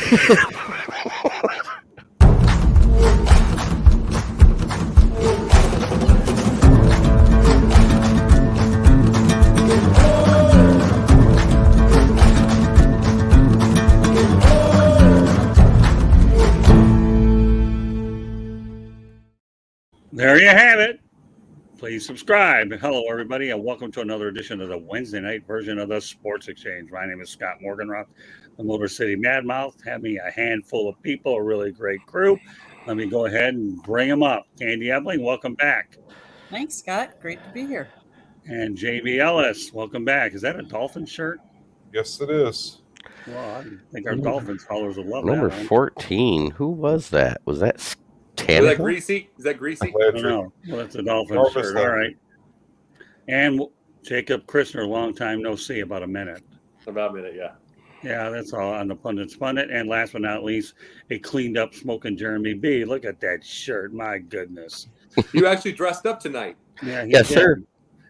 There you have it. Please subscribe. Hello, everybody, and welcome to another edition of the Wednesday night version of the Sports Exchange. My name is Scott Morganroth, the Motor City Madmouth. Have me a handful of people, a really great crew. Let me go ahead and bring them up. Candy Ebling, welcome back. Thanks, Scott. Great to be here. And JB Ellis, welcome back. Is that a Dolphin shirt? Yes, it is. Well, I think our Dolphins followers would love Number that. 14. Who was that? Was that Is that Greasy? Is that Greasy? I don't know. Well, that's a Dolphin shirt. All right. And Jacob Christner, long time no see, about a minute. About a minute, yeah. Yeah, that's all on the Pundit's Pundit. And last but not least, a cleaned up smoking Jeremy B. Look at that shirt. My goodness. You actually dressed up tonight. Yeah, Yes, sir.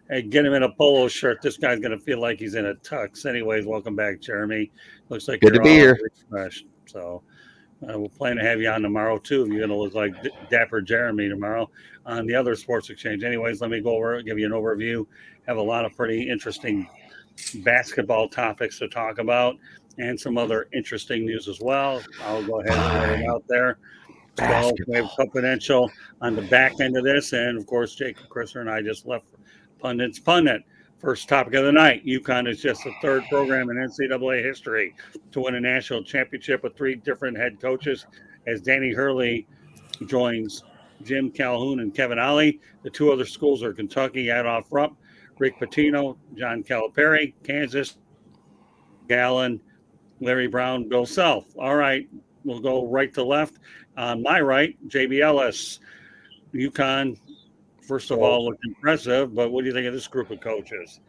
Hey, get him in a polo shirt. This guy's going to feel like he's in a tux. Anyways, welcome back, Jeremy. Looks like Good to be here. Refreshed. So we'll plan to have you on tomorrow, too, if you're going to look like Dapper Jeremy tomorrow on the other Sports Exchange. Anyways, let me go over it, give you an overview. Have a lot of pretty interesting basketball topics to talk about and some other interesting news as well. I'll go ahead and lay it out there. So we have Confidential on the back end of this. And, of course, Jacob Christner and I just left Pundit's Pundit. First topic of the night, U-Conn is just the third program in NCAA history to win a national championship with three different head coaches as danhurley joins Jim Calhoun and Kevin Ollie. The two other schools are Kentucky, adolphrupp, rickpitino, johncalipari, Kansas, phogallen, larrybrown, billself. All right, we'll go right to left. On my right, JB Ellis. U-Conn, first of all, looked impressive, but what do you think of this group of coaches?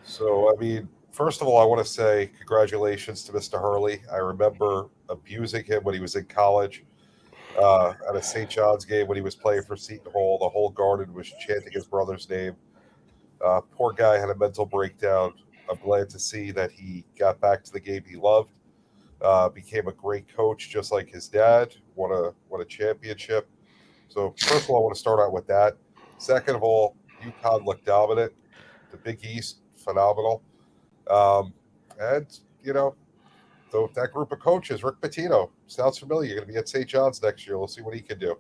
So, I mean, first of all, I want to say congratulations to Mr. Hurley. I remember abusing him when he was in college at a St. John's game when he was playing for Seton Hall. The whole garden was chanting his brother's name. Poor guy had a mental breakdown. I'm glad to see that he got back to the game he loved, became a great coach just like his dad, won a championship. So, first of all, I want to start out with that. Second of all, U-Conn looked dominant. The Big East, phenomenal. And, you know, that group of coaches, Rick Pitino, sounds familiar. You're going to be at St. John's next year. We'll see what he can do.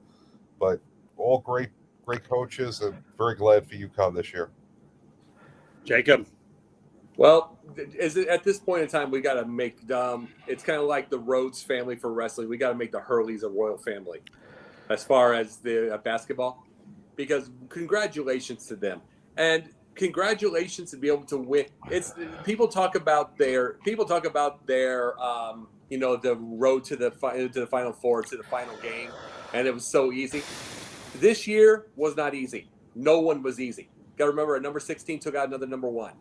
But all great coaches, and very glad for U-Conn this year. Jacob? Well, at this point in time, we got to make it's kind of like the Rhodes family for wrestling. We got to make the Hurleys a royal family as far as the basketball. Because congratulations to them, and congratulations to be able to win. It's people talk about their the road to the Final Four, to the final game, and it was so easy. This year was not easy. No one was easy. Got to remember, a number 16 took out another number 1.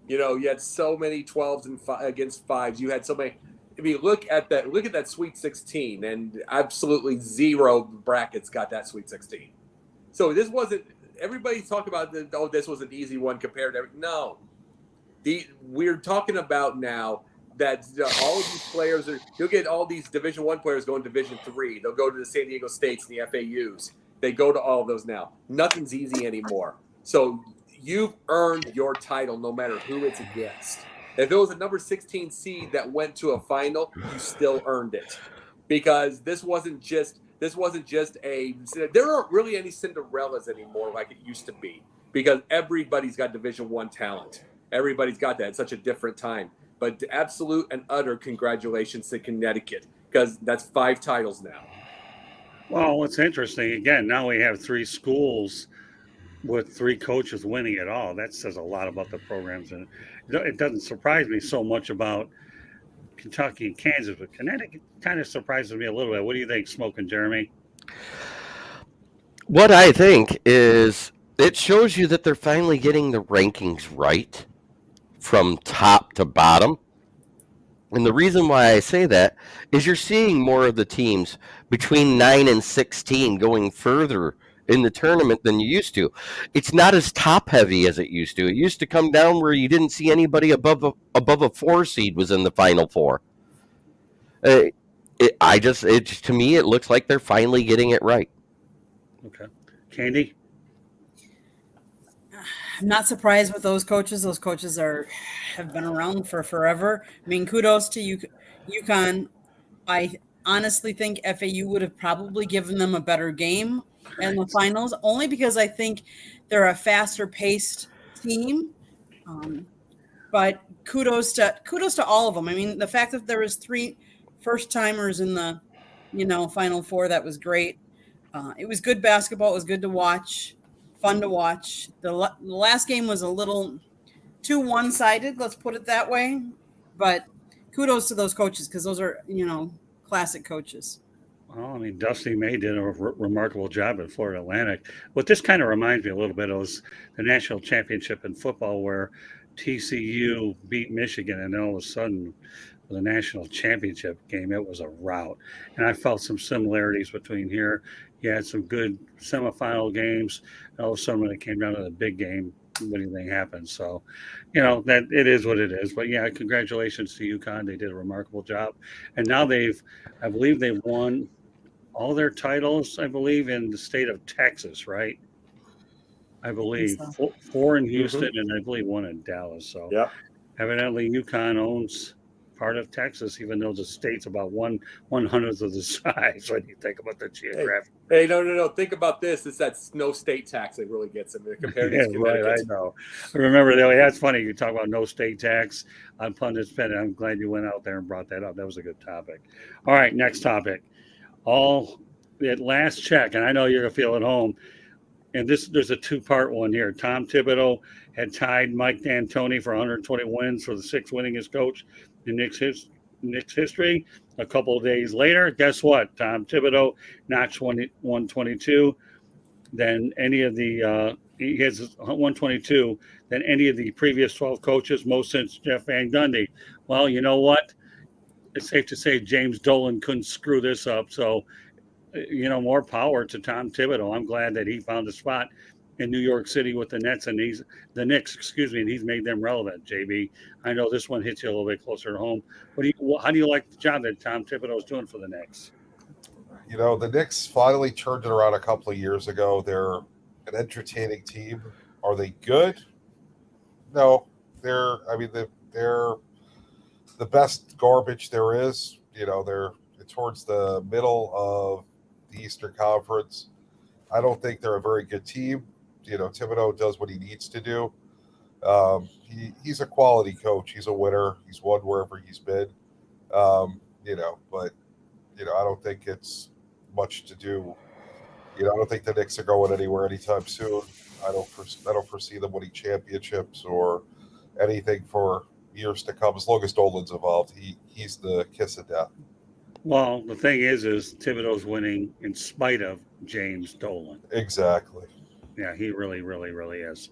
You know, you had so many 12s and against 5s. You had so many. If you look at that Sweet 16, and absolutely zero brackets got that Sweet 16. So this wasn't – everybody talk about, this was an easy one compared to – no. We're talking about now that all of these players you'll get all these Division I players going to Division III. They'll go to the San Diego States and the FAUs. They go to all of those now. Nothing's easy anymore. So you've earned your title no matter who it's against. If it was a number 16 seed that went to a final, you still earned it. Because this wasn't just there aren't really any Cinderellas anymore like it used to be, because everybody's got Division I talent. Everybody's got that. It's such a different time. But absolute and utter congratulations to Connecticut, because that's 5 titles now. Well, what's interesting, again, now we have 3 schools with 3 coaches winning it all. That says a lot about the programs. And it doesn't surprise me so much about Kentucky and Kansas, but Connecticut kind of surprises me a little bit. What do you think, Smoking Jeremy? What I think is it shows you that they're finally getting the rankings right from top to bottom. And the reason why I say that is you're seeing more of the teams between 9 and 16 going further in the tournament than you used to. It's not as top heavy as it used to. It used to come down where you didn't see anybody above a 4 seed was in the Final Four. to me, it looks like they're finally getting it right. Okay. Candy? I'm not surprised with those coaches. Those coaches have been around for forever. I mean, kudos to U-Conn. I honestly think FAU would have probably given them a better game in the finals, only because I think they're a faster paced team. But kudos to all of them. I mean, the fact that there was 3 first timers in the, Final Four, that was great. It was good basketball. It was good to watch, fun to watch. The last game was a little too one-sided, let's put it that way. But kudos to those coaches, because those are, classic coaches. Well, I mean, dustymay did a remarkable job at Florida Atlantic. What this kind of reminds me a little bit of was the national championship in football, where TCU beat Michigan, and then all of a sudden, for the national championship game, it was a rout. And I felt some similarities between here. You had some good semifinal games, and all of a sudden, when it came down to the big game, what do you think happened? So, that it is what it is. But yeah, congratulations to U-Conn. They did a remarkable job. And now I believe they've won all their titles, I believe, in the state of Texas, right? I believe So. 4 in Houston, and I believe 1 in Dallas. So Yeah. evidently U-Conn owns part of Texas, even though the state's about 1/100th of the size when you think about the geographic. Hey, no. Think about this. It's that no state tax that really gets them compared Yeah, to right. I know. I remember that. That's funny. You talk about no state tax on pundit spending. I'm glad you went out there and brought that up. That was a good topic. All right, next topic. At last check, and I know you're gonna feel at home. And there's a 2-part one here. Tom Thibodeau had tied Mike D'Antoni for 120 wins for the 6th winningest coach in Knicks history. A couple of days later, guess what? Tom Thibodeau notched 122. Then any of the he has 122 than any of the previous 12 coaches, most since Jeff Van Gundy. Well, you know what? It's safe to say James Dolan couldn't screw this up. So, more power to Tom Thibodeau. I'm glad that he found a spot in New York City with the Knicks, and he's made them relevant. JB, I know this one hits you a little bit closer to home. How do you like the job that Tom Thibodeau is doing for the Knicks? The Knicks finally turned it around a couple of years ago. They're an entertaining team. Are they good? No, they're the best garbage there is. They're towards the middle of the Eastern Conference. I don't think they're a very good team. Thibodeau does what he needs to do. He's a quality coach. He's a winner. He's won wherever he's been. But I don't think it's much to do. I don't think the Knicks are going anywhere anytime soon. I don't foresee them winning championships or anything for years to come. As long as Dolan's involved, he's the kiss of death. Well, the thing is Thibodeau's winning in spite of James Dolan. Exactly. Yeah, he really, really, really is.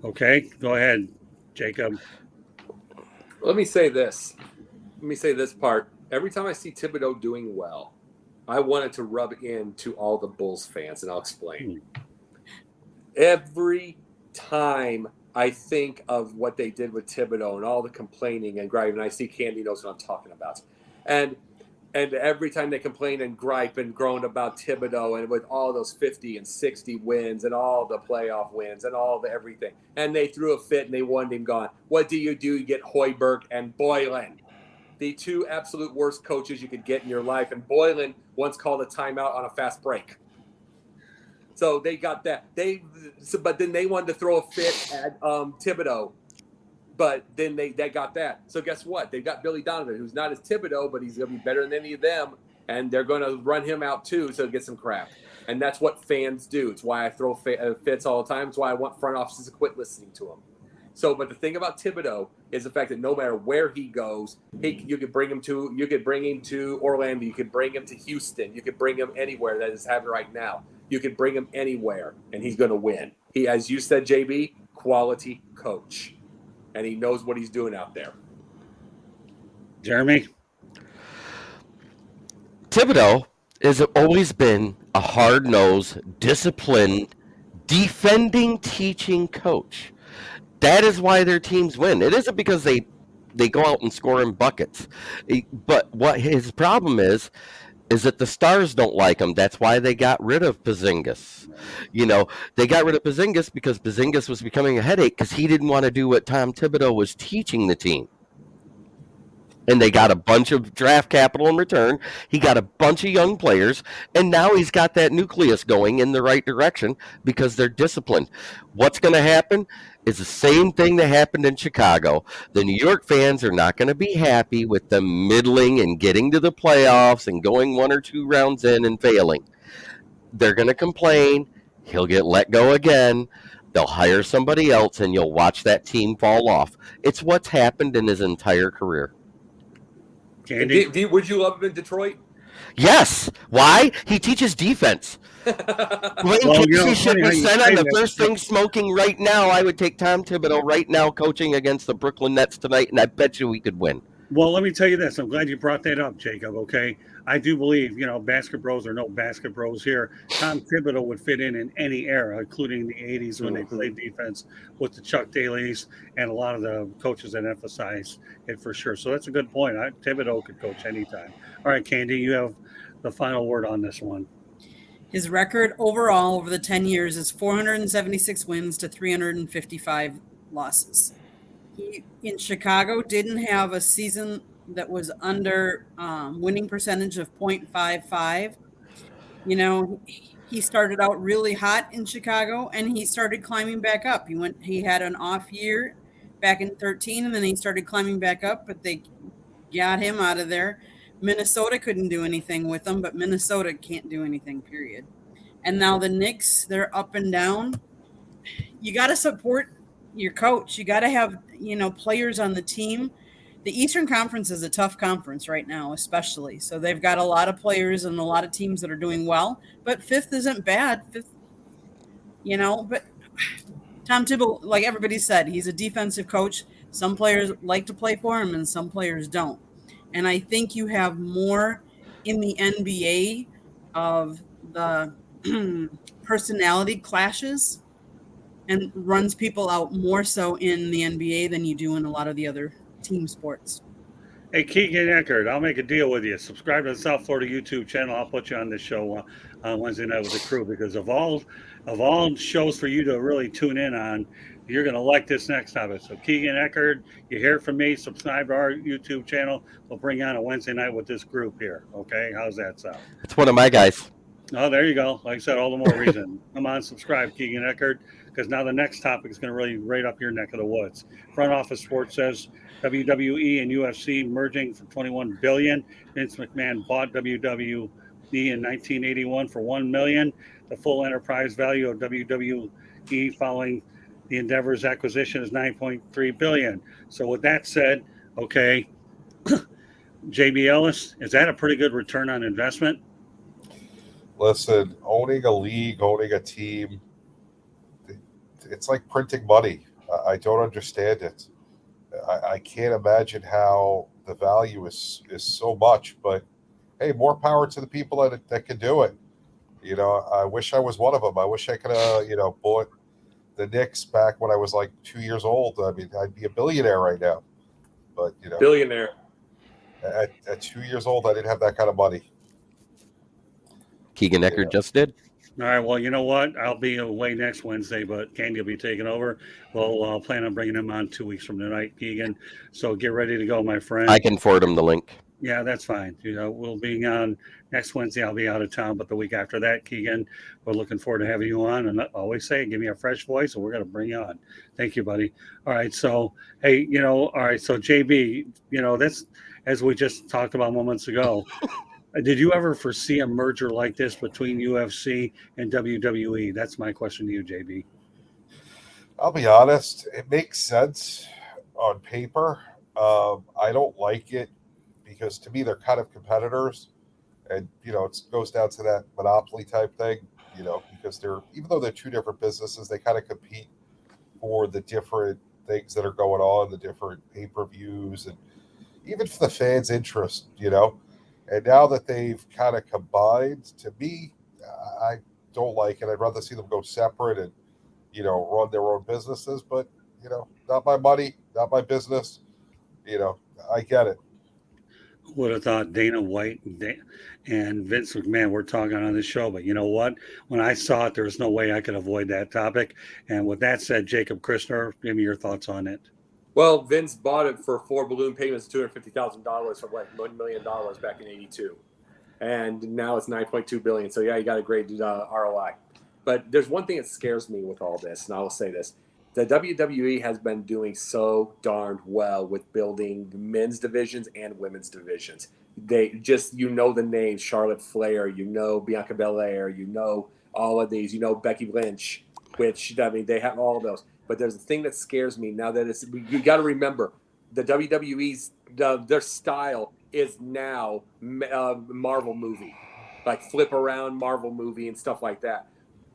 Okay, go ahead, Jacob. Let me say this part. Every time I see Thibodeau doing well, I want it to rub into all the Bulls fans, and I'll explain. Every time I think of what they did with Thibodeau and all the complaining and griping, and I see Candy knows what I'm talking about. And every time they complain and gripe and groan about Thibodeau and with all those 50 and 60 wins and all the playoff wins and all the everything, and they threw a fit and they wanted him gone. What do? You get Hoiberg and Boylan, the 2 absolute worst coaches you could get in your life. And Boylan once called a timeout on a fast break. So they got that. But then they wanted to throw a fit at Thibodeau. But then they got that. So guess what? They've got Billy Donovan, who's not as Thibodeau, but he's going to be better than any of them. And they're going to run him out too, so get some crap. And that's what fans do. It's why I throw fits all the time. It's why I want front offices to quit listening to him. But the thing about Thibodeau is the fact that no matter where he goes, you could bring him to Orlando. You could bring him to Houston. You could bring him anywhere that is happening right now. You could bring him anywhere, and he's going to win. He, as you said, JB, quality coach. And he knows what he's doing out there. Jeremy? Thibodeau has always been a hard-nosed, disciplined, defending, teaching coach. That is why their teams win. It isn't because they they go out and score in buckets. But what his problem is that the Stars don't like him. That's why they got rid of Porzingis. They got rid of Porzingis because Porzingis was becoming a headache because he didn't want to do what Tom Thibodeau was teaching the team. And they got a bunch of draft capital in return. He got a bunch of young players, and now he's got that nucleus going in the right direction because they're disciplined. What's going to happen is the same thing that happened in Chicago. The New York fans are not going to be happy with them middling and getting to the playoffs and going 1 or 2 rounds in and failing. They're going to complain. He'll get let go again. They'll hire somebody else, and you'll watch that team fall off. It's what's happened in his entire career. Candy. Would you love him in Detroit? Yes. Why? He teaches defense. Casey should be sent on the first thing smoking right now. I would take Tom Thibodeau right now coaching against the Brooklyn Nets tonight, and I bet you we could win. Well, let me tell you this. I'm glad you brought that up, Jacob, okay? I do believe, basket bros or no basket bros here, Tom Thibodeau would fit in any era, including the 80s when they played defense with the Chuck Daly's and a lot of the coaches that emphasize it for sure. So that's a good point. Thibodeau could coach anytime. All right, Candy, you have the final word on this one. His record overall over the 10 years is 476 wins to 355 losses. He, in Chicago, didn't have a season that was under winning percentage of 0.55. He started out really hot in Chicago, and he started climbing back up. He had an off year back in 2013, and then he started climbing back up, but they got him out of there. Minnesota couldn't do anything with him, but Minnesota can't do anything, period. And now the Knicks, they're up and down. You got to support your coach. You got to have, players on the team. The Eastern Conference is a tough conference right now, especially. So they've got a lot of players and a lot of teams that are doing well. But 5th isn't bad. 5th, but Tom Thibodeau, like everybody said, he's a defensive coach. Some players like to play for him and some players don't. And I think you have more in the NBA of the personality clashes and runs people out more so in the NBA than you do in a lot of the other team sports. Hey, Keegan Eckert, I'll make a deal with you. Subscribe to the South Florida YouTube channel. I'll put you on this show on Wednesday night with the crew because of all shows for you to really tune in on, you're going to like this next topic. So Keegan Eckert, you hear from me. Subscribe to our YouTube channel. We'll bring you on a Wednesday night with this group here. Okay, how's that sound? It's one of my guys. Oh, there you go. Like I said, all the more reason. Come on, subscribe, Keegan Eckert, because now the next topic is going to really right up your neck of the woods. Front Office Sports says WWE and UFC merging for $21 billion. Vince McMahon bought WWE in 1981 for $1 million. The full enterprise value of WWE following the Endeavor's acquisition is $9.3 billion. So with that said, okay, JB Ellis, is that a pretty good return on investment? Listen, owning a league, owning a team, it's like printing money. I don't understand it. I can't imagine how the value is so much, but hey, more power to the people that can do it. I wish I was one of them. I wish I could have, bought the Knicks back when I was like 2 years old. I mean, I'd be a billionaire right now. But, billionaire. At 2 years old, I didn't have that kind of money. Keegan Eckert just did. All right. Well, you know what? I'll be away next Wednesday, but Candy will be taking over. We'll plan on bringing him on 2 weeks from tonight, Keegan. So get ready to go, my friend. I can forward him the link. Yeah, that's fine. We'll be on next Wednesday. I'll be out of town, but the week after that, Keegan, we're looking forward to having you on. And I always say, give me a fresh voice, and we're going to bring you on. Thank you, buddy. All right. So, hey, all right. So, JB, that's as we just talked about moments ago. Did you ever foresee a merger like this between UFC and WWE? That's my question to you, JB. I'll be honest. It makes sense on paper. I don't like it because to me they're kind of competitors, and it goes down to that monopoly type thing. Because even though they're two different businesses, they kind of compete for the different things that are going on, the different pay-per-views, and even for the fans' interest. And now that they've kind of combined, to me, I don't like it. I'd rather see them go separate and, run their own businesses. But, not my money, not my business. I get it. Would have thought Dana White and Vince McMahon were talking on this show, but you know what? When I saw it, there was no way I could avoid that topic. And with that said, Jacob Christner, give me your thoughts on it. Well, Vince bought it for 4 balloon payments, $250,000 for like $1 million back in '82, and now it's $9.2 billion. So yeah, you got a great ROI. But there's one thing that scares me with all this, and I will say this: the WWE has been doing so darned well with building men's divisions and women's divisions. They just, the names, Charlotte Flair, Bianca Belair, all of these, Becky Lynch, which, I mean, they have all of those. But there's a thing that scares me now that you got to remember the WWE's, their style is now Marvel movie, like flip around Marvel movie and stuff like that.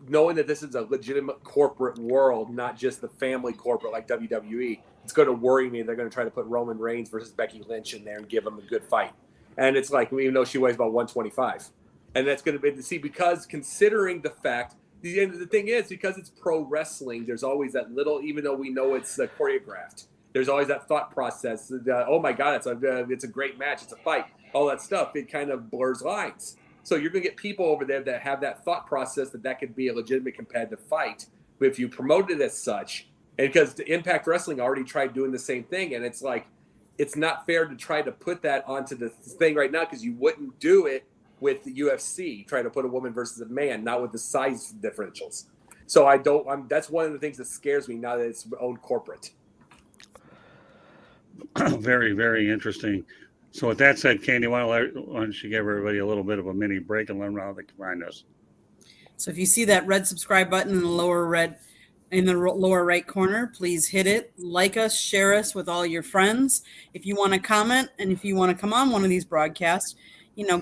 Knowing that this is a legitimate corporate world, not just the family corporate like WWE, it's going to worry me. They're going to try to put Roman Reigns versus Becky Lynch in there and give them a good fight. And it's like, even though she weighs about 125. And that's going to be, because considering the fact, the thing is, because it's pro wrestling, there's always that little, even though we know it's choreographed, there's always that thought process. Oh my God, it's a great match. It's a fight. All that stuff, it kind of blurs lines. So you're going to get people over there that have that thought process that could be a legitimate competitive fight. But if you promote it as such, and because Impact Wrestling already tried doing the same thing, and it's like, it's not fair to try to put that onto the thing right now, because you wouldn't do it with the UFC, trying to put a woman versus a man, not with the size differentials. So that's one of the things that scares me now that it's owned corporate. Very, very interesting. So with that said, Candy, why don't you give everybody a little bit of a mini break and let them know how they can find us? So if you see that red subscribe button in the lower right corner, please hit it. Like us, share us with all your friends. If you want to comment and if you want to come on one of these broadcasts,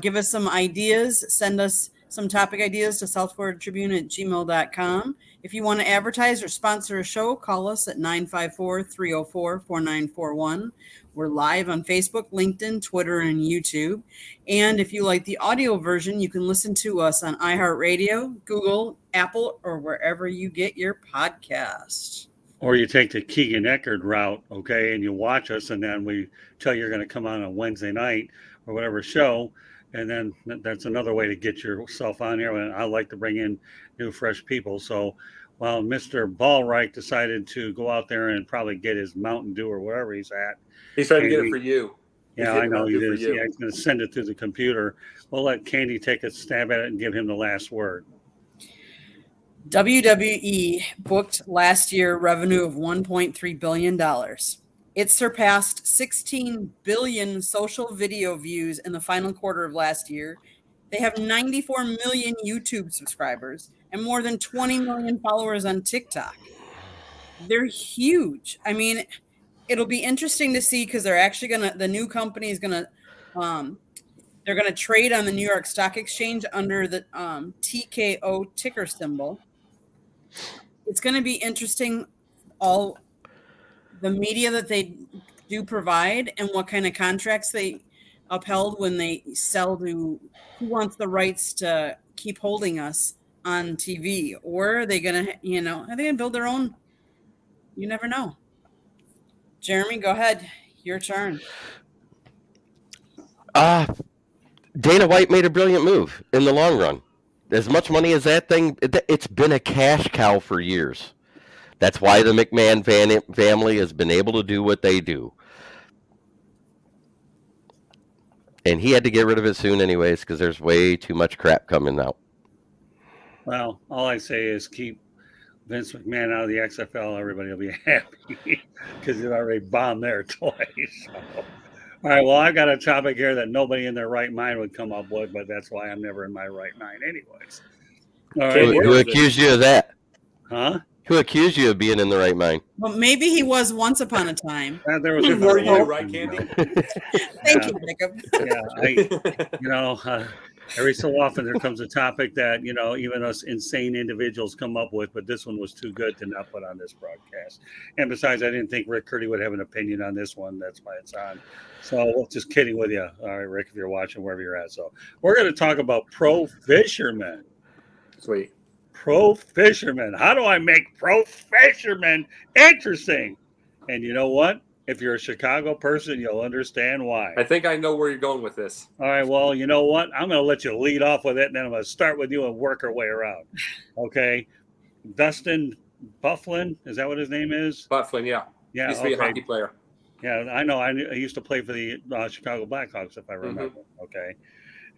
give us some ideas. Send us some topic ideas to southfloridatribune@gmail.com. If you want to advertise or sponsor a show, call us at 954-304-4941. We're live on Facebook, LinkedIn, Twitter, and YouTube. And if you like the audio version, you can listen to us on iHeartRadio, Google, Apple, or wherever you get your podcasts. Or you take the Keegan Eckerd route, okay, and you watch us, and then we tell you you're going to come on Wednesday night or whatever show, and then that's another way to get yourself on here. And I like to bring in new, fresh people. So while Mr. Ballreich decided to go out there and probably get his Mountain Dew or wherever he's at, he's trying to get it for you. Yeah, I know he is. Yeah, he's going to send it through the computer. We'll let Candy take a stab at it and give him the last word. WWE booked last year revenue of $1.3 billion. It surpassed 16 billion social video views in the final quarter of last year. They have 94 million YouTube subscribers and more than 20 million followers on TikTok. They're huge. I mean, it'll be interesting to see because they're actually the new company is they're going to trade on the New York Stock Exchange under the TKO ticker symbol. It's going to be interesting, all the media that they do provide and what kind of contracts they upheld when they sell to who wants the rights to keep holding us on TV. Or are they going to, are they going to build their own? You never know. Jeremy, go ahead. Your turn. Dana White made a brilliant move in the long run. As much money as that thing, it's been a cash cow for years. That's why the McMahon family has been able to do what they do. And he had to get rid of it soon anyways because there's way too much crap coming out. Well, all I say is keep Vince McMahon out of the XFL. Everybody will be happy because he's already bombed there twice. So. All right, well, I've got a topic here that nobody in their right mind would come up with, but that's why I'm never in my right mind anyways. All right, who accused you of that? Huh? Who accused you of being in the right mind? Well, maybe he was once upon a time. There was Were you right, Candy? Thank you, Jacob. Yeah, every so often there comes a topic that, even us insane individuals come up with, but this one was too good to not put on this broadcast. And besides, I didn't think Rick Curdy would have an opinion on this one. That's why it's on. So just kidding with you. All right, Rick, if you're watching, wherever you're at. So we're going to talk about pro fishermen. Sweet. Pro fishermen. How do I make pro fishermen interesting? And you know what? If you're a Chicago person, you'll understand why. I think I know where you're going with this. All right, well, you know what? I'm going to let you lead off with it, and then I'm going to start with you and work our way around. Okay? Dustinbyfuglien, is that what his name is? Byfuglien, yeah. Yeah, Used to be a hockey player. Yeah, I know. I used to play for the Chicago Blackhawks, if I remember. Okay.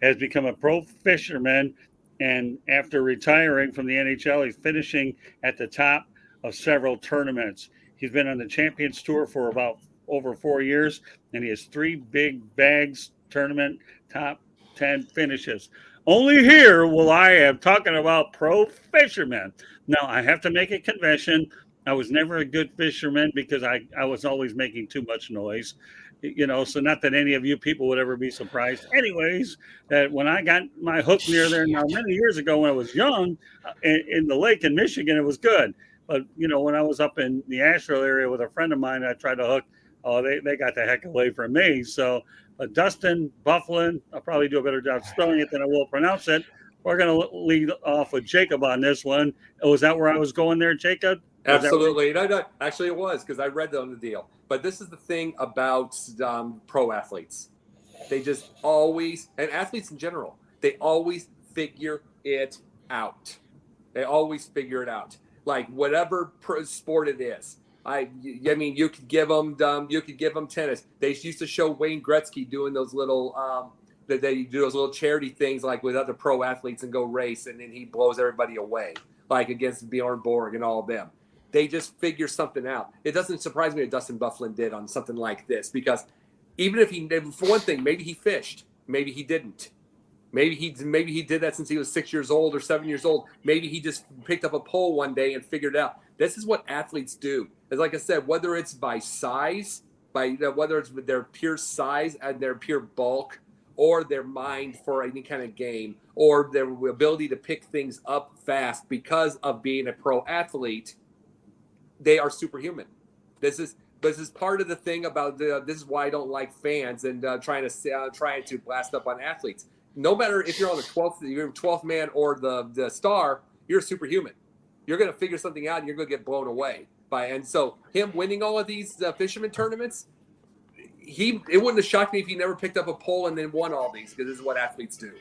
Has become a pro fisherman, and after retiring from the NHL, he's finishing at the top of several tournaments. He's been on the Champions Tour for about over 4 years, and he has 3 big bags tournament top 10 finishes. Only here will I am talking about pro fishermen. Now, I have to make a confession. I was never a good fisherman because I was always making too much noise. So not that any of you people would ever be surprised. Anyways, that when I got my hook near there now many years ago when I was young in the lake in Michigan, it was good. But, when I was up in the Asheville area with a friend of mine, I tried to hook. Oh, they got the heck away from me. So Dustinbyfuglien, I'll probably do a better job spelling it than I will pronounce it. We're going to lead off with Jacob on this one. Was that where I was going there, Jacob? Absolutely. No, actually it was, because I read on the deal. But this is the thing about pro athletes. They just always, and athletes in general, they always figure it out. They always figure it out. Like whatever sport it is. I mean, you could give them tennis. They used to show Wayne Gretzky doing those little they do those little charity things like with other pro athletes and go race, and then he blows everybody away, like against Bjorn Borg and all of them. They just figure something out. It doesn't surprise me that Dustinbyfuglien did on something like this, because even if he, for one thing, maybe he fished, maybe he didn't. Maybe he did that since he was 6 years old or 7 years old. Maybe he just picked up a pole one day and figured it out. This is what athletes do. As like I said, whether it's by size, whether it's with their pure size and their pure bulk, or their mind for any kind of game, or their ability to pick things up fast because of being a pro athlete, they are superhuman. This is part of the thing about this is why I don't like fans and trying to blast up on athletes. No matter if you're on the 12th man or the star, you're a superhuman. You're going to figure something out and you're going to get blown away by. And so him winning all of these fisherman tournaments, it wouldn't have shocked me if he never picked up a pole and then won all these, because this is what athletes do.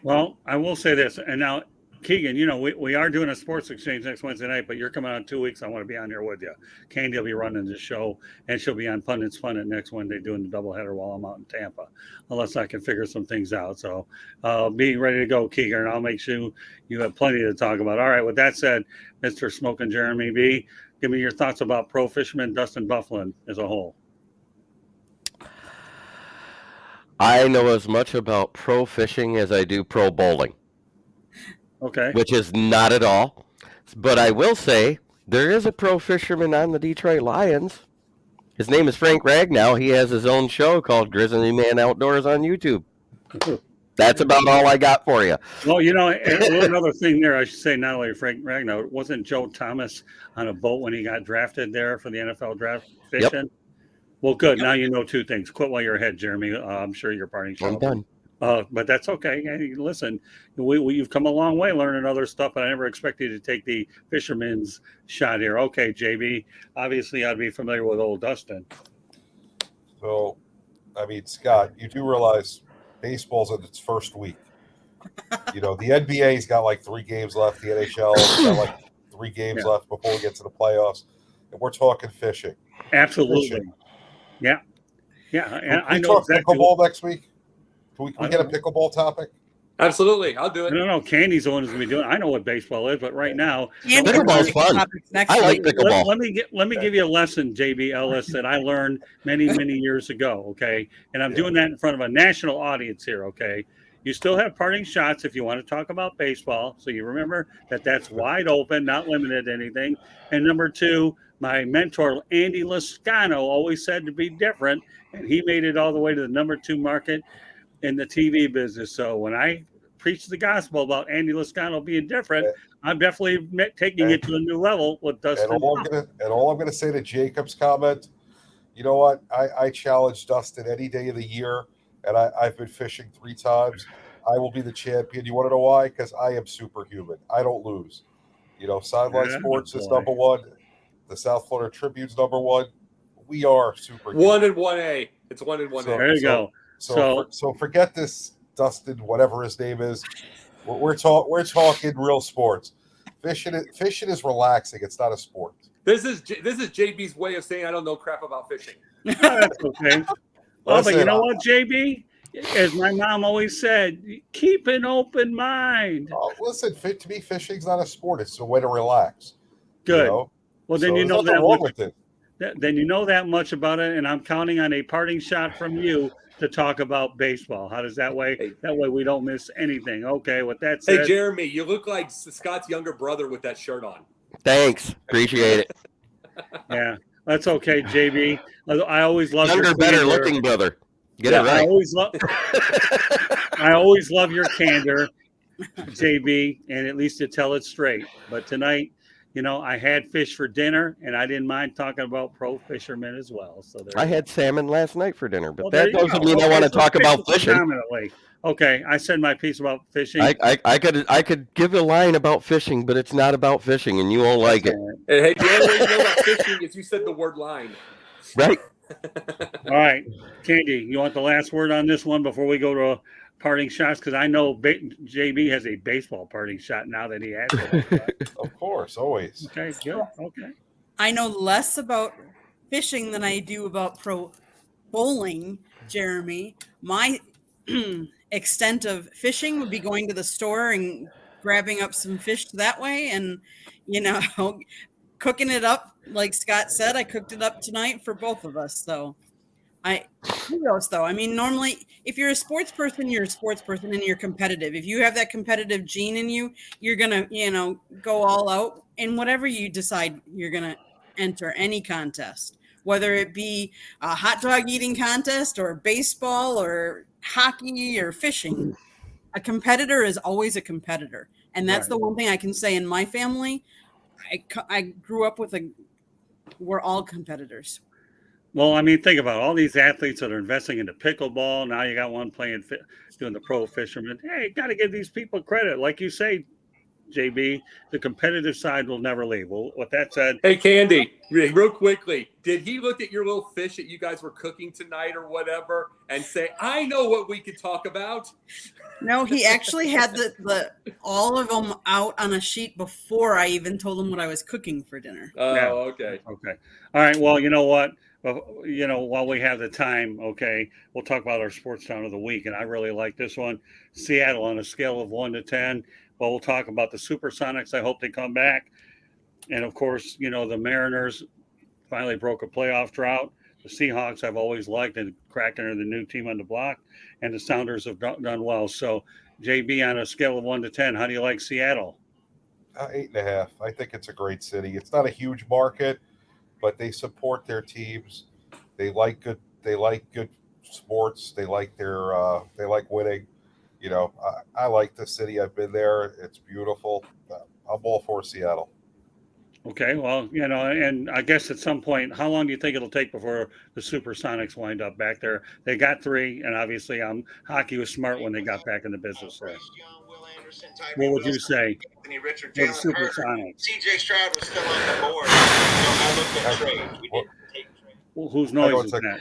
Well, I will say this, and now Keegan, we are doing a sports exchange next Wednesday night, but you're coming on 2 weeks. I want to be on here with you. Candy will be running the show, and she'll be on Pundits Fun at next Wednesday doing the doubleheader while I'm out in Tampa, unless I can figure some things out. So be ready to go, Keegan, and I'll make sure you have plenty to talk about. All right, with that said, Mr. Smoking Jeremy B., give me your thoughts about pro fisherman Dustinbyfuglien as a whole. I know as much about pro fishing as I do pro bowling. Okay. Which is not at all. But I will say there is a pro fisherman on the Detroit Lions. His name is Frank Ragnow. He has his own show called Grizzly Man Outdoors on YouTube. That's about all I got for you. Well, another thing there, I should say, not only Frank Ragnow, wasn't Joethomas on a boat when he got drafted there for the NFL draft fishing? Yep. Well, good. Yep. Now you know 2 things. Quit while you're ahead, Jeremy. I'm sure you're parting shot. I'm done. But that's okay. Hey, listen, you've come a long way learning other stuff, but I never expected you to take the fisherman's shot here. Okay, JB, obviously I'd be familiar with old Dustin. So, I mean, Scott, you do realize baseball's in its first week. The NBA's got like 3 games left. The NHL's got like 3 games left before we get to the playoffs. And we're talking fishing. Absolutely. Fishing. Yeah. Yeah. Can I we know talk exactly pickleball next week? Can we get a pickleball topic? Absolutely. I'll do it. No. Candy's the one who's going to be doing it. I know what baseball is, but right now. Pickleball's fun. I like pickleball. Let me give you a lesson, JB Ellis, that I learned many, many years ago, okay? And I'm doing that in front of a national audience here, okay? You still have parting shots if you want to talk about baseball. So you remember that's wide open, not limited to anything. And number 2, my mentor, Andy Lascano, always said to be different. And he made it all the way to the number 2 market in the TV business. So when I preach the gospel about Andy Lascano being different, I'm definitely taking it to a new level with Dustin. And all I'm going to say to Jacob's comment, you know what? I challenge Dustin any day of the year, and I've been fishing 3 times. I will be the champion. You want to know why? Because I am superhuman. I don't lose. Sideline Sports is number 1. The South Florida Tribune's number 1. we are super. 1 and 1A. It's 1 and 1A. There you go. So forget this, Dustin, whatever his name is. We're talking real sports. Fishing is relaxing. It's not a sport. This is JB's way of saying I don't know crap about fishing. That's okay. Well, but Listen, you know what, JB? As my mom always said, keep an open mind. Listen, to me, fishing's not a sport. It's a way to relax. Good. You know? Well, then So you know there's nothing that wrong much, with it. then you know that much about it, and I'm counting on a parting shot from you to talk about baseball. How does that way? Hey. That way we don't miss anything. Okay. With that said, Hey, Jeremy, you look like Scott's younger brother with that shirt on. Thanks. Appreciate it. yeah, that's okay, JB. I always love Younger, your better candor. looking brother. Get it I right. always love your candor, JB, and at least to tell it straight. But tonight, you know, I had fish for dinner, and I didn't mind talking about pro fishermen as well. So I had salmon last night for dinner, but well, there that you doesn't go. mean I Okay, want to so talk about fishing fishing. predominantly. Okay, I said my piece about fishing. I could give a line about fishing, but it's not about fishing, and you won't like it, Hey, the only way you know about fishing is you said the word line. right? All right, Candy, you want the last word on this one before we go to parting shots? Because I know JB has a baseball parting shot now that he has it. Of course, always. Okay, good. Okay. I know less about fishing than I do about pro bowling, Jeremy. My extent of fishing would be going to the store and grabbing up some fish that way and, you know, cooking it up. Like Scott said, I cooked it up tonight for both of us. So who knows though? I mean, normally if you're a sports person, you're a sports person and you're competitive. If you have that competitive gene in you, you're going to, you know, go all out in whatever you decide you're going to enter any contest, whether it be a hot dog eating contest or baseball or hockey or fishing. A competitor is always a competitor. And that's Right. the one thing I can say in my family. I grew up with we're all competitors. Well, I mean, think about it. All these athletes that are investing into pickleball. Now you got one playing, doing the pro fisherman. Hey, got to give these people credit. Like you say, JB, the competitive side will never leave. Well, with that said, Hey, Candy, real quickly, did he look at your little fish that you guys were cooking tonight or whatever and say, I know what we could talk about? No, he actually had the all of them out on a sheet before I even told him what I was cooking for dinner. Oh, Yeah. okay. Okay. All right. Well, you know what? You know, while we have the time, okay, we'll talk about our sports town of the week. And I really like this one. Seattle on a scale of 1 to 10. Well, we'll talk about the Supersonics. I hope they come back. And of course, you know, the Mariners finally broke a playoff drought. The Seahawks I've always liked, and Kraken are the new team on the block. And the Sounders have done well. So, JB, on a scale of 1 to 10, how do you like Seattle? 8.5. I think it's a great city. It's not a huge market, but they support their teams. They like good sports. They like they like winning. You know, I like the city. I've been there. It's beautiful. I'm all for Seattle. Okay, well, you know, and I guess at some point, how long do you think it'll take before the Supersonics wind up back there? They got 3, and obviously hockey was smart when they got back in the business. So. What would you say for the Supersonics? CJ Stroud was still on the board, so I looked at trades. We didn't take trades. Well, whose noise is that?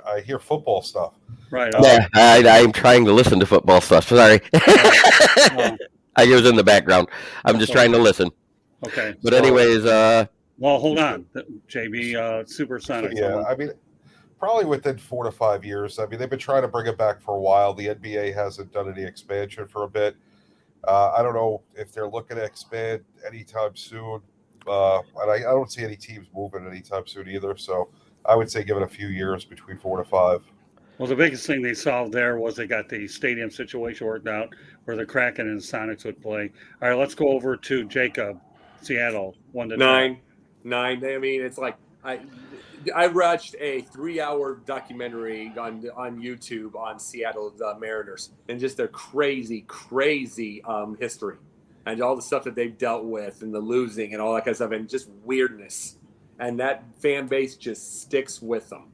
I hear football stuff. Right. Yeah, I'm trying to listen to football stuff. Sorry. I was in the background. I'm just trying to listen. Okay. But anyways, well, hold on, JB, Supersonics. Yeah, I mean, probably within 4 to 5 years. I mean, they've been trying to bring it back for a while. The NBA hasn't done any expansion for a bit. I don't know if they're looking to expand anytime soon. And I don't see any teams moving anytime soon either. So I would say give it a few years, between 4 to 5. Well, the biggest thing they solved there was they got the stadium situation worked out where the Kraken and Sonics would play. All right, let's go over to Jacob, Seattle, 1 to 10. 9. I mean, it's like I watched a 3-hour documentary on YouTube on Seattle Mariners and just their crazy history and all the stuff that they've dealt with and the losing and all that kind of stuff and just weirdness. And that fan base just sticks with them.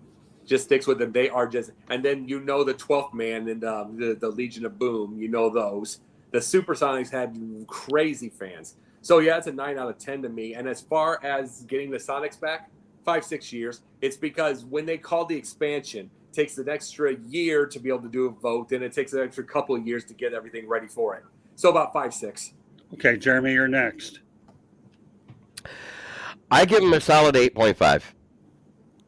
They are just, and then you know the 12th man and the Legion of Boom, you know those. The Supersonics had crazy fans. So yeah, it's a 9 out of 10 to me. And as far as getting the Sonics back, 5-6 years. It's because when they called the expansion, it takes an extra year to be able to do a vote, and it takes an extra couple of years to get everything ready for it. So about 5-6. Okay, Jeremy, you're next. I give them a solid 8.5.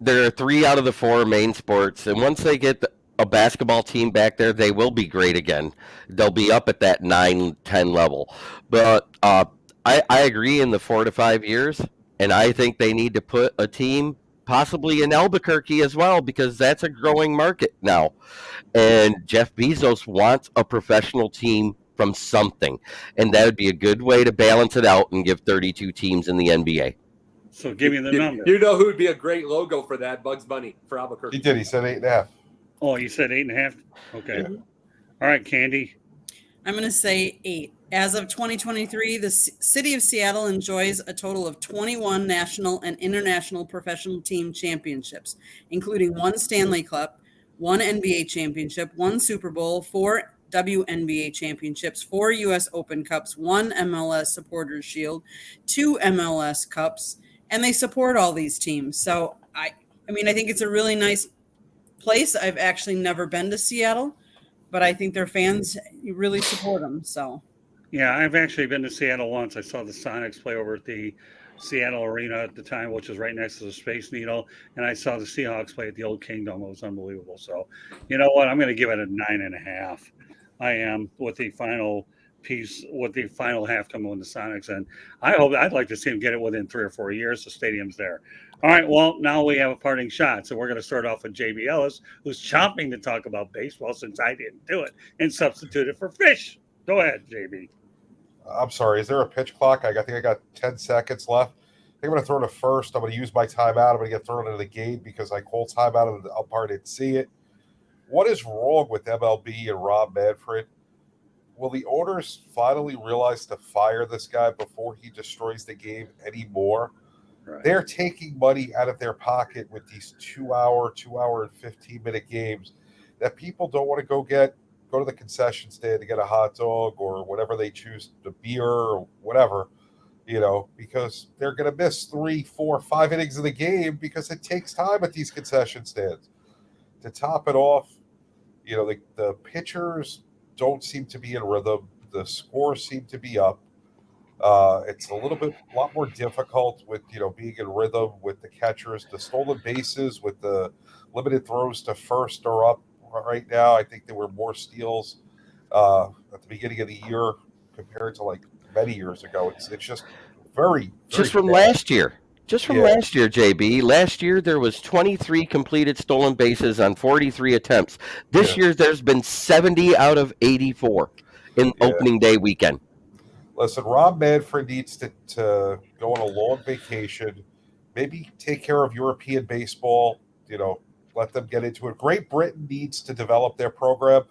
There are 3 out of the 4 main sports, and once they get a basketball team back there, they will be great again. They'll be up at that 9-10 level. But I agree in the 4 to 5 years, and I think they need to put a team possibly in Albuquerque as well, because that's a growing market now. And Jeff Bezos wants a professional team from something, and that would be a good way to balance it out and give 32 teams in the NBA. So give me the number. You know who would be a great logo for that? Bugs Bunny for Albuquerque. He did. He said 8.5. Oh, you said 8.5? Okay. Yeah. All right, Candy. I'm going to say 8. As of 2023, the city of Seattle enjoys a total of 21 national and international professional team championships, including 1 Stanley Cup, 1 NBA championship, 1 Super Bowl, 4 WNBA championships, 4 U.S. Open Cups, 1 MLS Supporters Shield, 2 MLS Cups, and they support all these teams. So, I think it's a really nice place. I've actually never been to Seattle, but I think their fans really support them. So, Yeah, I've actually been to Seattle once. I saw the Sonics play over at the Seattle Arena at the time, which is right next to the Space Needle, and I saw the Seahawks play at the old Kingdom. It was unbelievable. So, you know what? I'm going to give it a 9.5. I am with the final half coming with the Sonics, and I'd like to see them get it within 3 or 4 years. The stadium's there. All right, well, now we have a parting shot. So we're going to start off with JB Ellis, who's chomping to talk about baseball since I didn't do it and substitute it for fish. Go ahead, JB. I'm sorry. Is there a pitch clock? I think I got 10 seconds left. I think I'm going to throw to first. I'm going to use my timeout. I'm going to get thrown into the game because I called timeout and the umpire didn't see it. What is wrong with MLB and Robmanfred? Will the owners finally realize to fire this guy before he destroys the game anymore? Right. They're taking money out of their pocket with these 2 hour and 15-minute games that people don't want to go to the concession stand to get a hot dog or whatever they choose, the beer or whatever, because they're going to miss 3, 4, 5 innings of the game because it takes time at these concession stands. To top it off, the pitchers don't seem to be in rhythm. The scores seem to be up. It's a lot more difficult with, being in rhythm with the catchers. The stolen bases with the limited throws to first are up right now. I think there were more steals at the beginning of the year compared to like many years ago. It's just very just from bad. last year. Just from last year, JB. Last year, there was 23 completed stolen bases on 43 attempts. This year, there's been 70 out of 84 in opening day weekend. Listen, Robmanfred needs to go on a long vacation, maybe take care of European baseball, let them get into it. Great Britain needs to develop their program.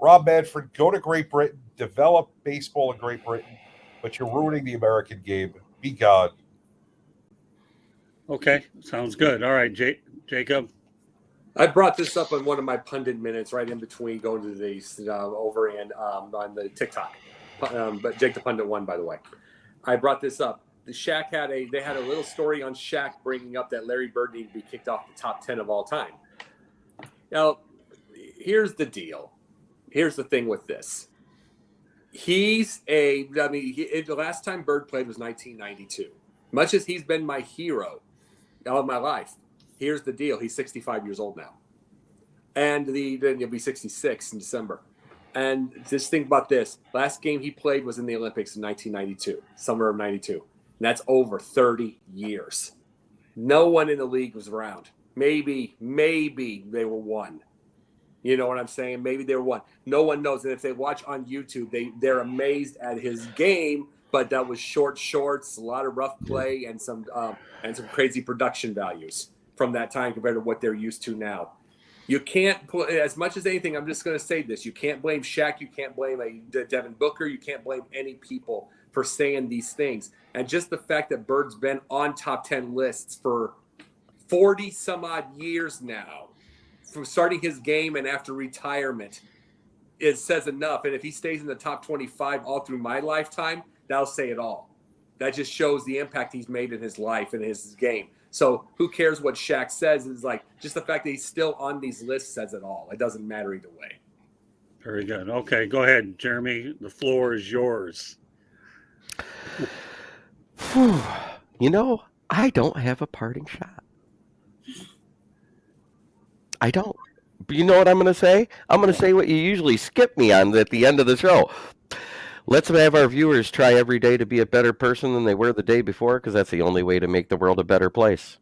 Robmanfred, go to Great Britain, develop baseball in Great Britain, but you're ruining the American game. Be God. Okay, sounds good. All right, Jacob. I brought this up on one of my pundit minutes right in between going to these over and on the TikTok. But Jake the Pundit won, by the way. I brought this up. They had a little story on Shaq bringing up that Larry Bird needed to be kicked off the top 10 of all time. Now, here's the deal. Here's the thing with this. The last time Bird played was 1992. Much as he's been my hero all my life, here's the deal. He's 65 years old now. And then he'll be 66 in December. And just think about this. Last game he played was in the Olympics in 1992, summer of 92. And that's over 30 years. No one in the league was around. Maybe they were one. You know what I'm saying? Maybe they were one. No one knows. And if they watch on YouTube, they're amazed at his game. But that was short shorts, a lot of rough play, and some crazy production values from that time compared to what they're used to now. You can't put, as much as anything, I'm just going to say this. You can't blame Shaq. You can't blame Devin Booker. You can't blame any people for saying these things. And just the fact that Bird's been on top 10 lists for 40 some odd years now, from starting his game and after retirement, it says enough. And if he stays in the top 25 all through my lifetime, that'll say it all. That just shows the impact he's made in his life and his game. So who cares what Shaq says? Is like just the fact that he's still on these lists says it all. It doesn't matter either way. Very good. Okay, go ahead, Jeremy. The floor is yours. You know, I don't have a parting shot. I don't. But you know what I'm going to say? I'm going to say what you usually skip me on at the end of the show. Let's have our viewers try every day to be a better person than they were the day before, because that's the only way to make the world a better place.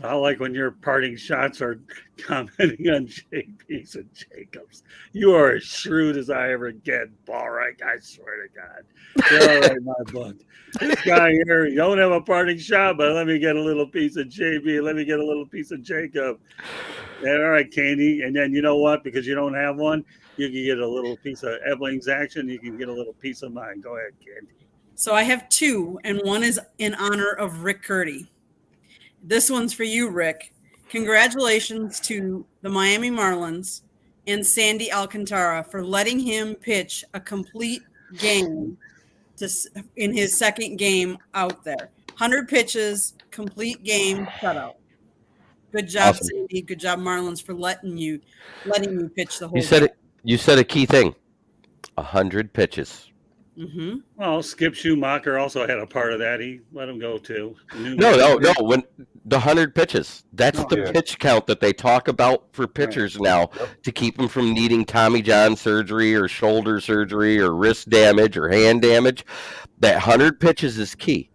I like when your parting shots are commenting on JP's and Jacobs. You are as shrewd as I ever get, Ballreich. I swear to God. You're all right in my book. This guy here, you don't have a parting shot, but let me get a little piece of JB. Let me get a little piece of Jacob. Yeah, all right, Candy. And then you know what? Because you don't have one, you can get a little piece of Evelyn's action. You can get a little piece of mine. Go ahead, Candy. So I have two, and one is in honor of Rick Curdy. This one's for you, Rick. Congratulations to the Miami Marlins and Sandy Alcantara for letting him pitch a complete game in his second game out there. 100 pitches, complete game, shutout. Good job, Awesome. Sandy. Good job, Marlins, for letting you pitch the whole You said game. it. You said a key thing. 100 pitches. Mm-hmm. Well, Skip Schumacher also had a part of that. He let him go too. No. When the 100 pitches, that's the yeah. pitch count that they talk about for pitchers now to keep them from needing Tommy John surgery or shoulder surgery or wrist damage or hand damage. That 100 pitches is key.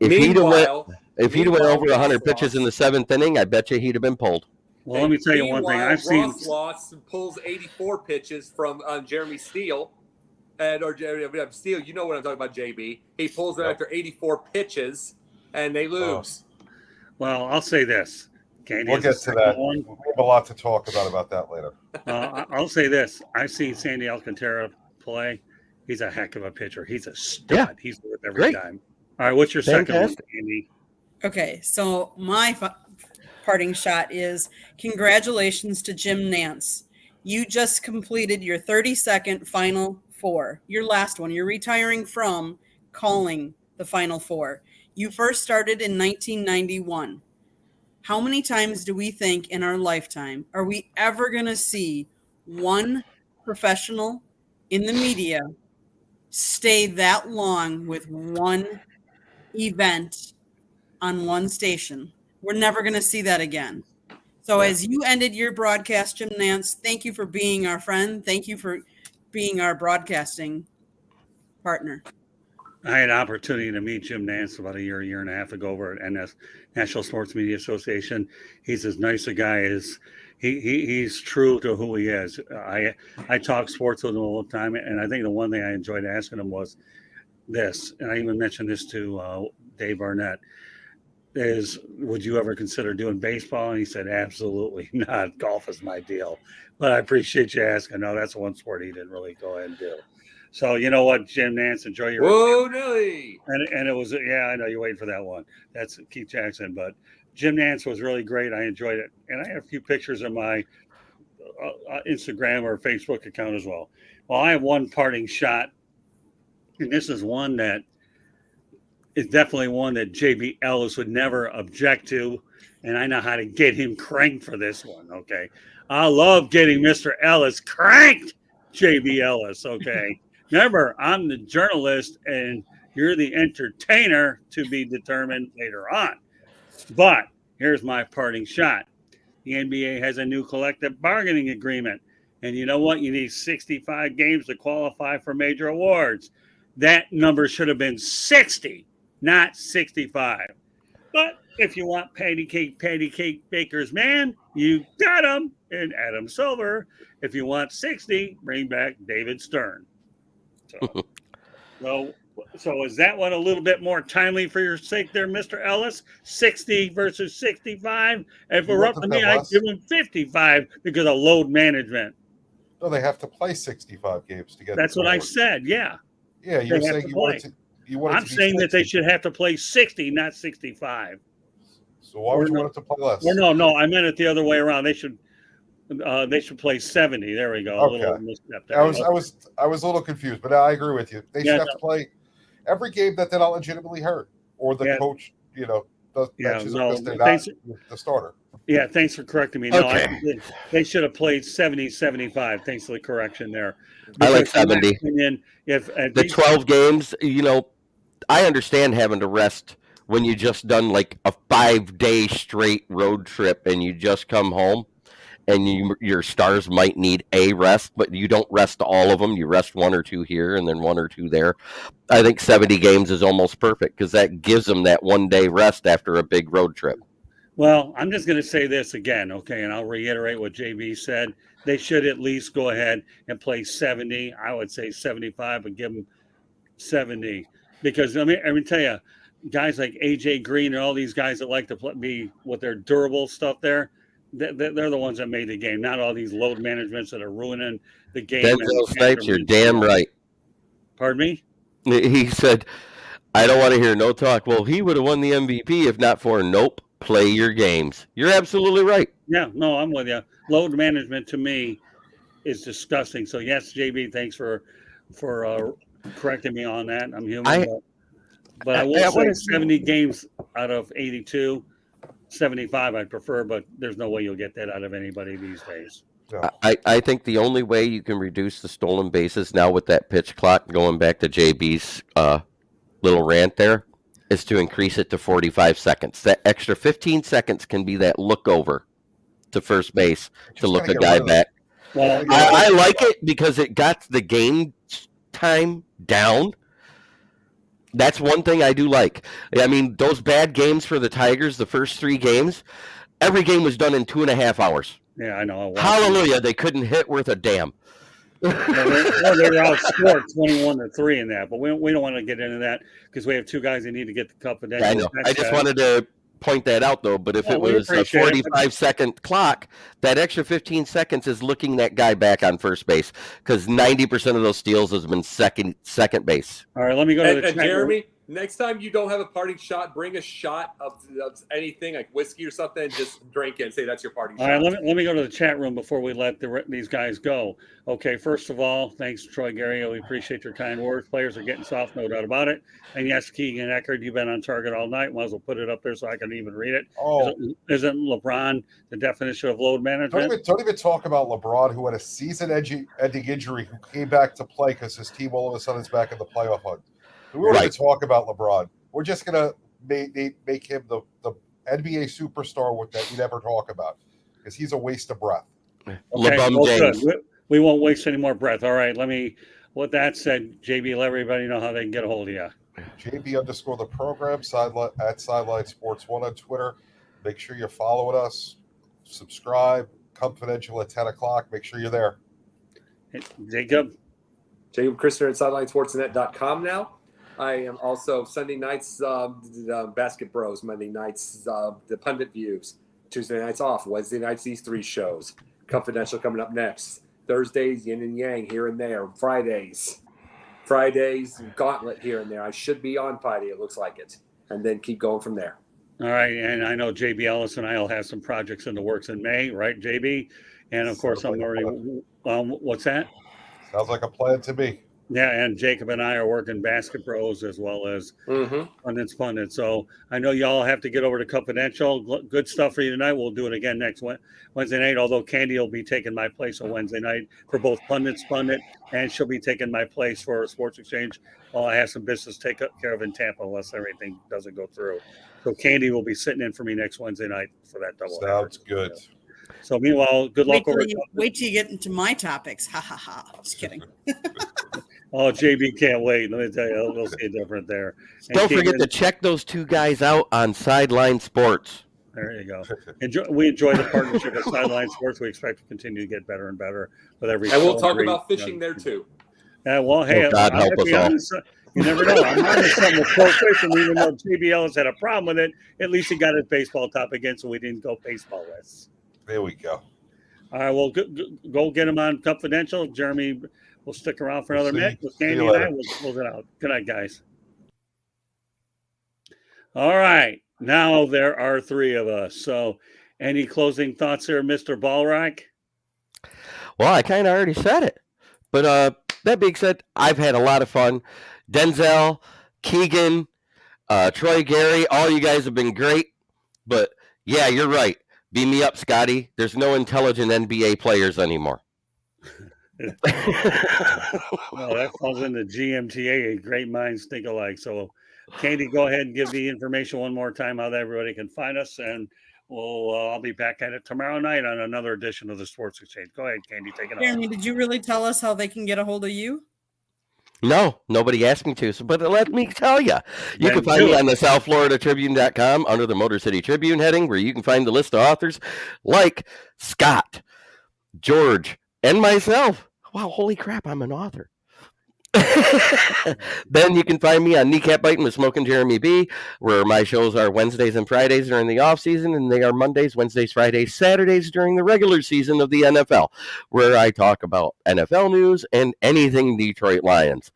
If he'd went over 100 pitches in the seventh inning, I bet you he'd have been pulled. Well, let me tell you one thing. I've seen Ross lost and pulls 84 pitches from Jeremy Steele. Steele, you know what I'm talking about, JB. He pulls it after 84 pitches, and they lose. Well, I'll say this. Candy, We'll get to that. We have a lot to talk about that later. I'll say this. I've seen Sandy Alcantara play. He's a heck of a pitcher. He's a stud. Yeah. He's worth every Great. time. All right, what's your second one, Fantastic. Andy? Okay, so my parting shot is congratulations to Jimnantz. You just completed your 32nd Final Four, your last one. You're retiring from calling the Final Four. You first started in 1991. How many times do we think in our lifetime are we ever going to see one professional in the media stay that long with one event on one station? We're never going to see that again. So as you ended your broadcast, Jimnantz, thank you for being our friend. Thank you for being our broadcasting partner. I had an opportunity to meet Jimnantz about a year and a half ago over at NS, National Sports Media Association. He's as nice a guy as he's true to who he is. I talk sports with him all the time, and I think the one thing I enjoyed asking him was this, and I even mentioned this to Dave Barnett, is would you ever consider doing baseball? And he said, absolutely not. Golf is my deal. But I appreciate you asking. No, that's one sport he didn't really go ahead and do. So you know what, Jimnantz, enjoy your Whoa, Nelly. And it was, I know you're waiting for that one. That's Keith Jackson, but Jimnantz was really great. I enjoyed it. And I have a few pictures of my Instagram or Facebook account as well. Well, I have one parting shot, and this is one that is definitely one that JB Ellis would never object to, and I know how to get him cranked for this one, okay? I love getting Mr. Ellis cranked, JB Ellis, okay? Remember, I'm the journalist, and you're the entertainer to be determined later on. But here's my parting shot. The NBA has a new collective bargaining agreement, and you know what? You need 65 games to qualify for major awards. That number should have been 60, not 65. But if you want patty cake baker's man, you got him in Adam Silver. If you want 60, bring back David Stern. So is that one a little bit more timely for your sake there, Mr. Ellis? 60 versus 65? If it were up to me, I'd give him 55 because of load management. No, they have to play 65 games to get. That's what I said, yeah. Yeah, you're saying you want it to I'm saying 60. That they should have to play 60, not 65. So why would you want it to play less? Or no, I meant it the other way around. They should play 70. There we go. Okay. A little misstep there. I was a little confused, but I agree with you. They should have to play every game that they're not legitimately hurt, or the coach, matches no, because they're thanks- not the starter. Yeah, thanks for correcting me. No, Okay. I think they should have played 70-75. Thanks for the correction there. I like Because in my 70. opinion, if The 12 games, I understand having to rest when you just done like a 5-day straight road trip and you just come home and your stars might need a rest, but you don't rest all of them. You rest 1 or 2 here and then 1 or 2 there. I think 70 games is almost perfect because that gives them that 1-day rest after a big road trip. Well, I'm just going to say this again, okay, and I'll reiterate what JB said. They should at least go ahead and play 70. I would say 75, but give them 70 because let me tell you, guys like AJ Green and all these guys that like to be with their durable stuff there, they're the ones that made the game, not all these load managements that are ruining the game. Denzel Snipes, you're damn right. Pardon me? He said, I don't want to hear no talk. Well, he would have won the MVP if not for nope. Play your games. You're absolutely right. Yeah, no, I'm with you. Load management to me is disgusting. So yes, JB, thanks for correcting me on that. I'm human, but I will say 70 games out of 82, 75 I'd prefer, but there's no way you'll get that out of anybody these days. No. I think the only way you can reduce the stolen bases now with that pitch clock, going back to JB's little rant there, is to increase it to 45 seconds. That extra 15 seconds can be that look over to first base to look a guy back. Well, I like it because it got the game time down. That's one thing I do like. I mean, those bad games for the Tigers, the first 3 games, every game was done in 2.5 hours. yeah, I know. Hallelujah, they couldn't hit worth a damn. Well, they were outscored 21-3 in that, but we don't want to get into that because we have 2 guys that need to get the confidential. I know. I just wanted to point that out, though. But if it was a 45-second clock, that extra 15 seconds is looking that guy back on first base because 90% of those steals has been second base. All right, let me go to the chat Jeremy, room. next time you don't have a parting shot, bring a shot of anything like whiskey or something and just drink it and say that's your parting shot. All right, let me go to the chat room before we let these guys go. Okay, first of all, thanks, Troy Gary. We appreciate your kind words. Players are getting soft, no doubt about it. And yes, Keegan Eckert, you've been on target all night. Might as well put it up there so I can even read it. Oh, Isn't LeBron the definition of load management? don't even talk about LeBron, who had a season-ending injury, who came back to play because his team all of a sudden is back in the playoff hunt. We won't even talk about LeBron. We're just gonna make him the NBA superstar that we never talk about because he's a waste of breath. Okay, LeBron James. good. We won't waste any more breath. All right, with that said, JB, let everybody know how they can get a hold of you. JB_ the program, at Sideline Sports 1 on Twitter. Make sure you're following us. Subscribe. Confidential at 10 o'clock. Make sure you're there. Jacob Christner at SidelineSportsNet.com now. I am also Sunday nights, the Basket Bros, Monday nights, the Pundit Views, Tuesday nights off, Wednesday nights, these 3 shows. Confidential coming up next. Thursdays, Yin and Yang here and there. Fridays, Gauntlet here and there. I should be on Friday, it looks like it. And then keep going from there. All right, and I know JB Ellis and I will have some projects in the works in May, right, JB? And of course, I'm already. What's that? Sounds like a plan to me. Yeah, and Jacob and I are working Basket Bros as well as Pundits. So I know y'all have to get over to Confidential. Good stuff for you tonight. We'll do it again next Wednesday night, although Candy will be taking my place on Wednesday night for both Pundit, and she'll be taking my place for Sports Exchange while I have some business to take care of in Tampa unless everything doesn't go through. So Candy will be sitting in for me next Wednesday night for that double. Sounds good. So meanwhile, good luck. Wait till you get into my topics. Ha ha ha. Just kidding. Oh, JB can't wait. Let me tell you, we'll see a different there. And Don't forget to check those 2 guys out on Sideline Sports. There you go. We enjoy the partnership with Sideline Sports. We expect to continue to get better and better with every. And we'll talk about fishing there too. Well, hey, God help us all. You never know. I'm on to something with pro fishing, even though JB Ellis had a problem with it. At least he got his baseball topic in, so we didn't go baseball less. There we go. All right, well, go get him on Confidential. Jeremy will stick around for another minute. With Candy and I, we'll close it out. Good night, guys. All right, now there are 3 of us. So, any closing thoughts here, Mr. Ballrock? Well, I kind of already said it. But that being said, I've had a lot of fun. Denzel, Keegan, Troy, Gary, all you guys have been great. But, yeah, you're right. Beam me up, Scotty. There's no intelligent NBA players anymore. Well, that falls into GMTA, great minds think alike. So, Candy, go ahead and give the information one more time how everybody can find us, and I'll be back at it tomorrow night on another edition of the Sports Exchange. Go ahead, Candy, take it Jeremy, on. did you really tell us how they can get a hold of you? No, nobody asked me to. So, but let me tell you, you can find me on the SouthFloridaTribune.com under the Motor City Tribune heading, where you can find the list of authors like Scott, George, and myself. Wow, holy crap, I'm an author. Then you can find me on Kneecap Biting with Smoking Jeremy B, where my shows are Wednesdays and Fridays during the off season, and they are Mondays, Wednesdays, Fridays, Saturdays during the regular season of the NFL, where I talk about NFL news and anything Detroit Lions.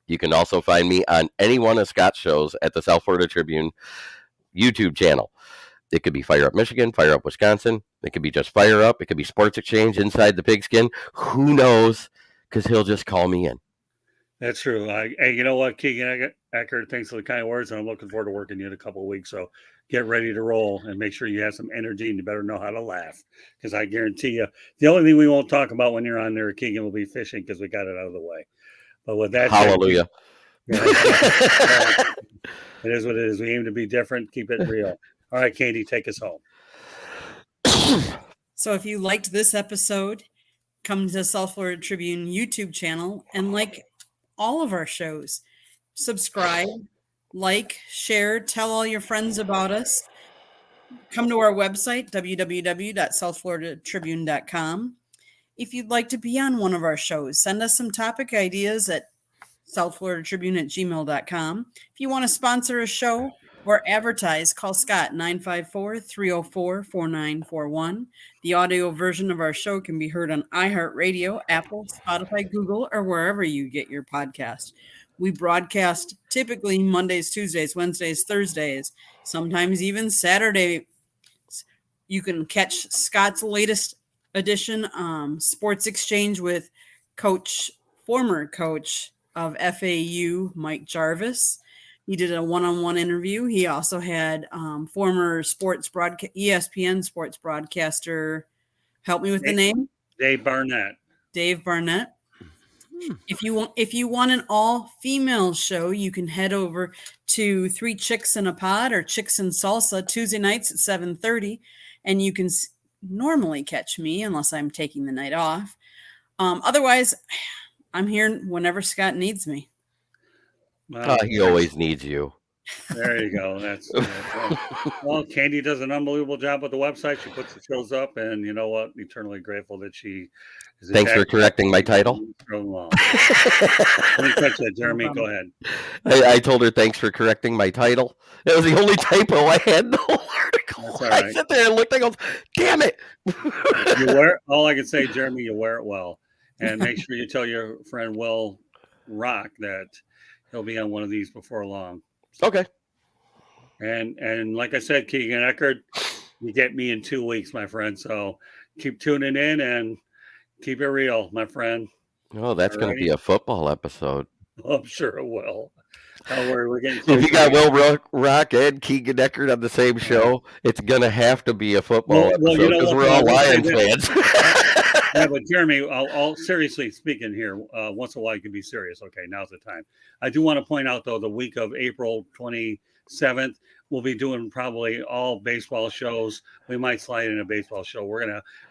You can also find me on any one of Scott's shows at the South Florida Tribune YouTube channel. It could be Fire Up Michigan, Fire Up Wisconsin. It could be just Fire Up. It could be Sports Exchange, Inside the Pigskin. Who knows? Because he'll just call me in. That's true. Hey, you know what, Keegan Eckert, thanks for the kind words, and I'm looking forward to working you in a couple of weeks. So get ready to roll and make sure you have some energy, and you better know how to laugh, because I guarantee you, the only thing we won't talk about when you're on there, Keegan, will be fishing, because we got it out of the way. But with that, hallelujah. It is what it is. We aim to be different. Keep it real. All right, Candy, take us home. So if you liked this episode, come to the South Florida Tribune YouTube channel and like all of our shows. Subscribe, like, share, tell all your friends about us. Come to our website, www.southfloridatribune.com. If you'd like to be on one of our shows, send us some topic ideas at southfloridatribune@gmail.com. If you want to sponsor a show or advertise, call Scott 954-304-4941. The audio version of our show can be heard on iHeartRadio, Apple, Spotify, Google, or wherever you get your podcast. We broadcast typically Mondays, Tuesdays, Wednesdays, Thursdays, sometimes even Saturday. You can catch Scott's latest edition, Sports Exchange, with former coach of FAU, Mike Jarvis. He did a one-on-one interview. He also had former ESPN sports broadcaster, help me with the name? Dave Barnett. If you want an all-female show, you can head over to 3 Chicks in a Pod or Chicks in Salsa Tuesday nights at 7:30, and you can normally catch me unless I'm taking the night off. Otherwise, I'm here whenever Scott needs me. He always needs you. There you go. That's well, Candy does an unbelievable job with the website. She puts the shows up, and you know what? Eternally grateful that she is. Thanks for correcting my title. Let me catch that, Jeremy. Go ahead. I told her thanks for correcting my title. It was the only typo I had in the whole article. Right. I sit there and looked. I go, damn it! You wear all I can say, Jeremy. You wear it well, and make sure you tell your friend Will Rock that he'll be on one of these before long. Okay. And like I said, Keegan Eckert, you get me in 2 weeks, my friend. So keep tuning in and keep it real, my friend. Oh, that's going to be a football episode. Oh, I'm sure it will. Don't worry, we're getting close. If you got Will Rock and Keegan Eckert on the same show, it's going to have to be a football episode, because we're all Lions fans. Yeah, but Jeremy, I'll seriously speaking here, once in a while you can be serious. Okay, now's the time. I do want to point out, though, the week of April 27th, we'll be doing probably all baseball shows. We might slide in a baseball show.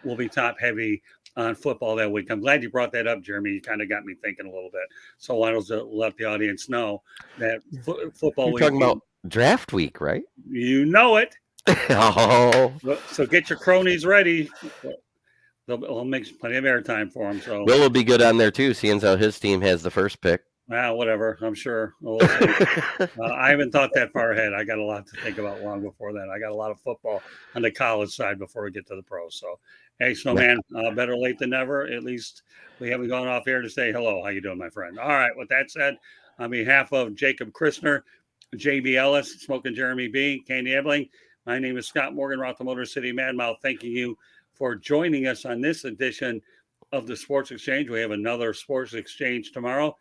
We'll be top heavy on football that week. I'm glad you brought that up, Jeremy. You kind of got me thinking a little bit. So why don't you let the audience know that football week. You're talking about draft week, right? You know it. Oh. So get your cronies ready. We'll make plenty of airtime for him. So Will be good on there too, seeing how his team has the first pick. Whatever. I'm sure. I haven't thought that far ahead. I got a lot to think about long before that. I got a lot of football on the college side before we get to the pros. So, hey, Snowman, better late than never. At least we haven't gone off air to say hello. How you doing, my friend? All right. With that said, on behalf of Jacob Christner, JB Ellis, Smoking Jeremy B, Candy Ebling, my name is Scott Morgan, Roth the Motor City Madmouth. Thanking you for joining us on this edition of the Sports Exchange. We have another Sports Exchange tomorrow.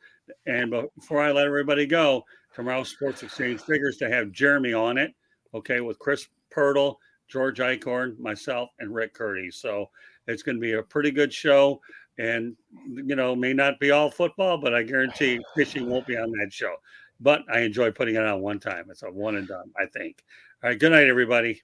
And before I let everybody go, tomorrow's Sports Exchange figures to have Jeremy on it, okay, with Chris Pirtle, George Eichhorn, myself, and Rick Curdy. So it's going to be a pretty good show. And, may not be all football, but I guarantee fishing won't be on that show. But I enjoy putting it on one time. It's a one and done, I think. All right. Good night, everybody.